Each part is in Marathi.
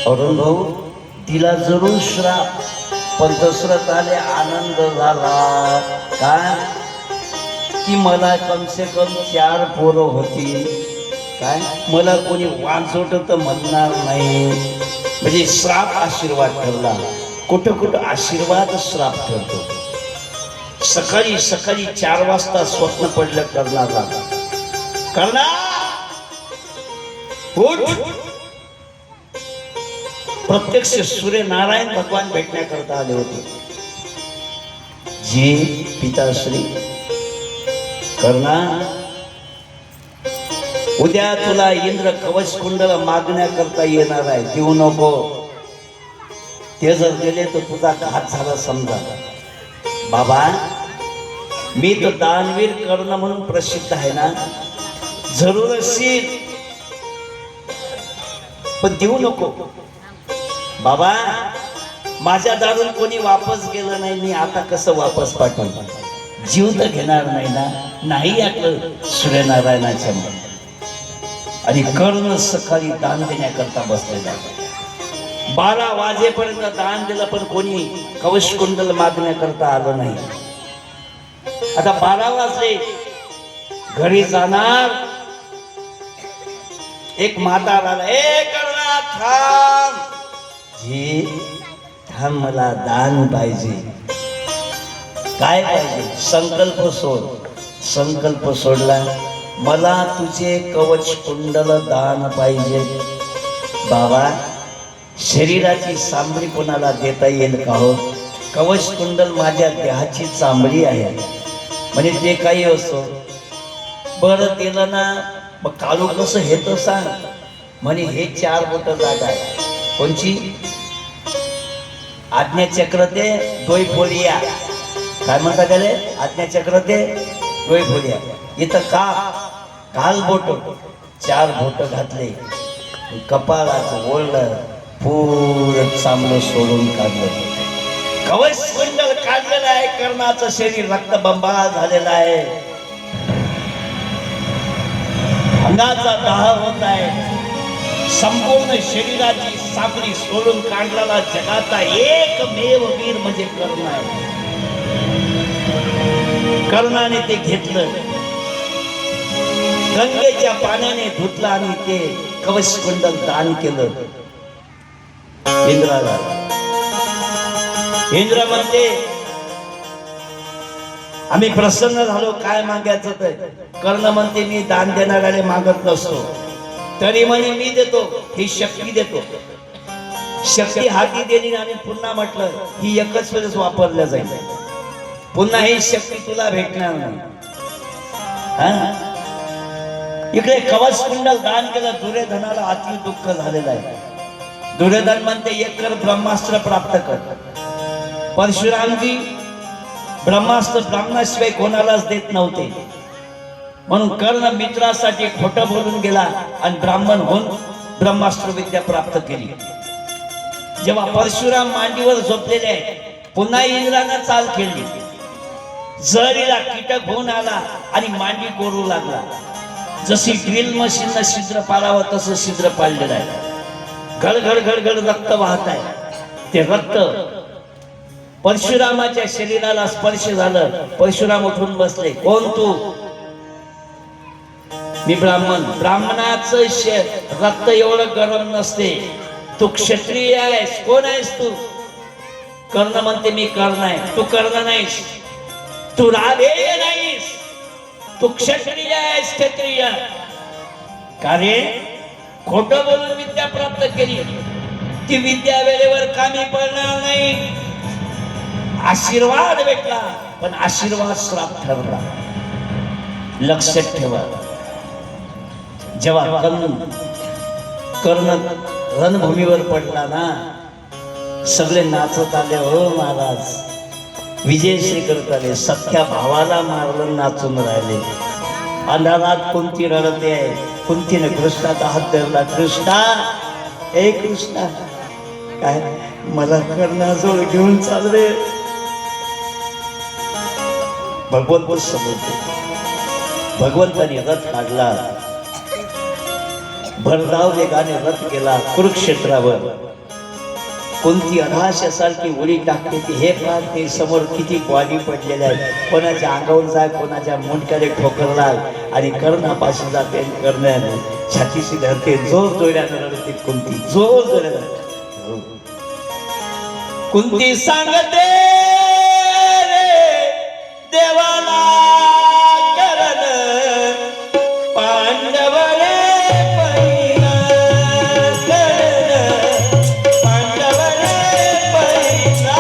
अरुण भाऊ तिला जरूर श्राप, पण दशरथाने आनंद झाला काय की मला कमसे कम 4 पोरं होती, काय मला कोणी वांझोट तर म्हणणार नाही. म्हणजे श्राप आशीर्वाद ठरला. कुठं कुठं आशीर्वाद श्राप ठरतो. सकाळी सकाळी 4 वाजता स्वप्न पडलं कर्णाला, कर्णा उठ. प्रत्यक्ष सूर्यनारायण भगवान भेटण्याकरता आले होते. जी पिताश्री कर्णा, उद्या तुला इंद्र कवच कुंडल मागण्याकरता येणार आहे, देऊ नको. ते जर गेले तर तुझा घात झाला समजा. बाबा मी तर दानवीर कर्ण म्हणून प्रसिद्ध आहे ना, जरूर असेल पण देऊ नको. बाबा माझ्या दारून कोणी वापस गेलं नाही, मी आता कसं वापस पाठवू. जीव तर घेणार नाही ना. नाही ऐकलं सूर्यनारायणाच्या मन. आणि कर्ण सकाळी दान देण्याकरता बसलेला. 12 वाजेपर्यंत दान दिलं पण कोणी कवच कुंडल मागण्याकरता आलं नाही. आता 12 वाजले, घरी जाणार. एक माता आला, ए कर्णा थांब. जी थांब, मला दान पाहिजे. काय पाहिजे? संकल्प सोड. संकल्प सोडला, मला तुझे कवच कुंडल दान पाहिजे. बाबा शरीराची चांबडी कोणाला देता येईल का हो? कवच कुंडल माझ्या देहाची चांबडी आहे. म्हणजे ते काही असो. बरं दिलं ना, मग काळू कसं हे तर सांग. म्हणे हे 4 बोट जागा आहे. कोणची? आज्ञाचक्र ते डोईफोडिया. काय म्हणता त्याले? आज्ञाचक्र ते डोईफोडिया. इथं काल बोट 4 बोट घातले, कपाळाचं ओळलं पूर्ण चांगलं सोडून काढलं. कवच कुंडल काढलेलं आहे. कर्णाचं शरीर रक्तबंबाळ झालेलं आहे. अंगाचा दाह होत आहे. संपूर्ण शरीराची सापडी सोडून काढलेला जगाचा एकमेव वीर म्हणजे कर्ण आहे. कर्णाने ते घेतलं, गंगेच्या पाण्याने धुतलं आणि ते कवच कुंडल दान केलं इंद्राला. इंद्र म्हणते आम्ही प्रसन्न झालो, काय मागायचं ते. कर्ण म्हणते मी दान देणाऱ्याने मागत नसतो. तरी म्हणे मी देतो, ही शक्ती देतो. शक्ती हाती देणी. आणि पुन्हा म्हटलं ही एकच वेळेस वापरल्या जाईल, पुन्हा ही शक्ती तुला भेटणार नाही. इकडे कवच कुंडल दान केलं. दुर्योधनाला अति दुःख झालेलं आहे. दुर्योधन म्हणते एक कर ब्रह्मास्त्र प्राप्त कर. परशुरामजी ब्रह्मास्त्र ब्राह्मणाशिवाय कोणालाच देत नव्हते. म्हणून कर्ण मित्रासाठी खोटं बोलून गेला आणि ब्राह्मण होऊन ब्रह्मास्त्र विद्या प्राप्त केली. जेव्हा परशुराम मांडीवर झोपलेले आहे, पुन्हा इंद्रानं चाल खेळली. जरीला कीटक होऊन आला आणि मांडी कोरू लागला. जशी ड्रिल मशीननं छिद्र पाडावं तसं छिद्र पाडलेलं आहे. घडघड घडघड रक्त वाहत आहे. ते रक्त परशुरामाच्या शरीराला स्पर्श झालं. परशुराम उठून बसले. कोण तू? मी ब्राह्मण. ब्राह्मणाचं रक्त एवढं गरम नसते. तू क्षत्रिय आहेस. कोण आहेस तू? कर्ण म्हणते मी कर्ण आहे. तू कर्ण नाहीस, तू राधेय नाहीस, तू क्षत्रिय आहेस. क्षत्रिय का रे? खोटं बोलून विद्या प्राप्त केली. ती विद्या वेळेवर कामी पडणार नाही. आशीर्वाद भेटला पण आशीर्वाद श्राप ठरला. लक्षात ठेवा. जेव्हा कर्ण रणभूमीवर पडला ना, सगळे नाचत आले. हो महाराज, विजयश्री करत आले. सख्या भावाला मारलं नाचून राहिले. अंधारात कुंती रडते आहे. कुंतीने कृष्णाचा हात धरला. कृष्णा, हे कृष्णा, काय मला कर्णाजवळ घेऊन चाल रे. भगवंत समजते. भगवंताने रथ काढला. भरधाव वेगाने रथ गेला कुरुक्षेत्रावर. कोणती अनाशासारखी उडी टाकते ती हे पार ते समोर किती ग्वाडी पडलेल्या आहेत. कोणाच्या अंगावर जाय, कोणाच्या मुंडक्याने ठोकरला आणि कर्णापासून जाते, कर्णाने छातीशी धरते. जोर जोड्यानं रडते कुंती, जोर जोड्यानं. कुंती सांगते देवाला करण पांडवरे पहिला करण पांडवरे पहिला.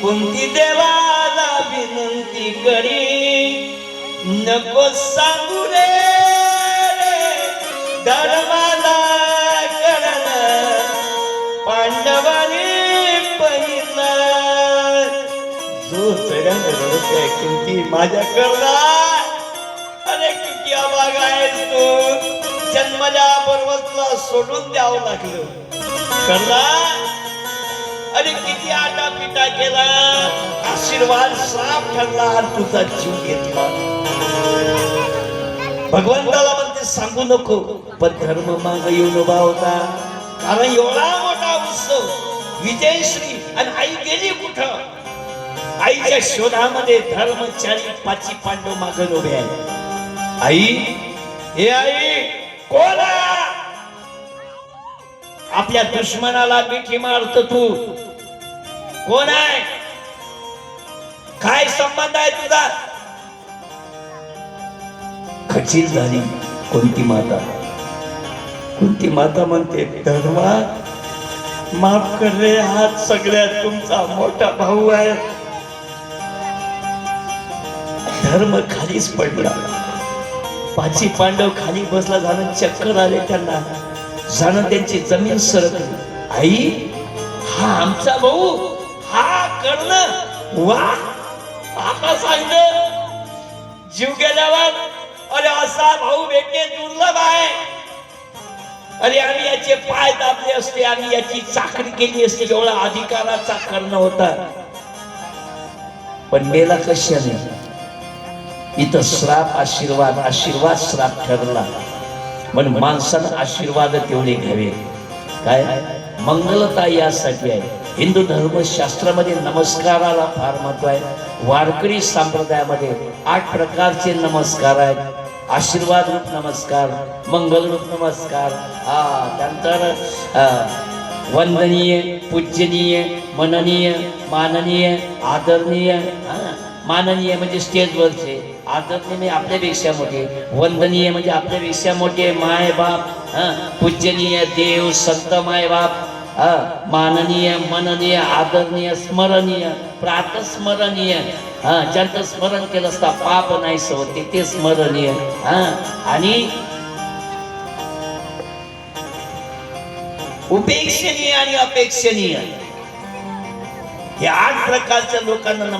कुंती देवाला विनंती करी नको सांगू रे धर्माला कळण पांडवाने पहिला. जो चढण रडते कुंती माझ्या करला. अरे किती अभाग आहेस तू, जन्मल्या बरोबर तुला सोडून द्यावं लागलं करला. अरे किती आटा पिटा केला, आशीर्वाद श्राप ठरला आणि तुझा जीव घेतला. भगवंताला म्हणते सांगू नको, पण धर्म माग येऊन उभा होता. कारण एवढा मोठा उत्सव विजयश्री आणि आई गेली कुठं? आईच्या शोधामध्ये धर्मचारी पाची पांडव मागं उभे आहे. आई, हे आई कोण आहे? आपल्या दुश्मनाला मिठी मारतो तू, कोण आहे? काय संबंध आहे तुझा? खचील झाली कुंती माता. कुंती माता म्हणते धर्मा माफ कर रे, हात सगळ्यात तुमचा मोठा भाऊ आहे. धर्म खालीच पडला. पाची पांडव खाली बसला, जाणं चक्कर आले त्यांना, जाणं त्यांची जमीन सरकली. आई, हा आमचा भाऊ, हा कर्ण. वा, आता सांग जीव गेल्यावर अरे असा भाऊ भेटणे दुर्लभ आहे. अरे आम्ही याचे पाय दाबले असते, आम्ही याची चाकरी केली असते, एवढा अधिकाराचा कर्ण होता. पण मेला कशाने? इथं श्राप आशीर्वाद, आशीर्वाद श्राप ठरला. म्हणून माणसानं आशीर्वाद तेवढे घ्यावे. काय मंगलता यासाठी आहे. हिंदू धर्मशास्त्रामध्ये नमस्काराला फार महत्व आहे. वारकरी संप्रदायामध्ये 8 प्रकारचे नमस्कार आहेत. आशीर्वाद रूप नमस्कार, मंगल रूप नमस्कार, त्यानंतर वंदनीय, पूजनीय, मननीय, माननीय, आदरणीय, माननीय म्हणजे स्टेजवरचे, आदरणीय म्हणजे आपल्यापेक्षा मोठे, वंदनीय म्हणजे आपल्यापेक्षा मोठे, माय बाप, पूजनीय देव संत माय बाप, माननीय मननीय आदरणीय स्मरणीय प्रातस्मरणीय, ज्यांचं स्मरण केलं असता पाप नाही होते ते स्मरणीय, आणि उपेक्षणीय आणि अपेक्षणीय, हे 8 प्रकारच्या लोकांना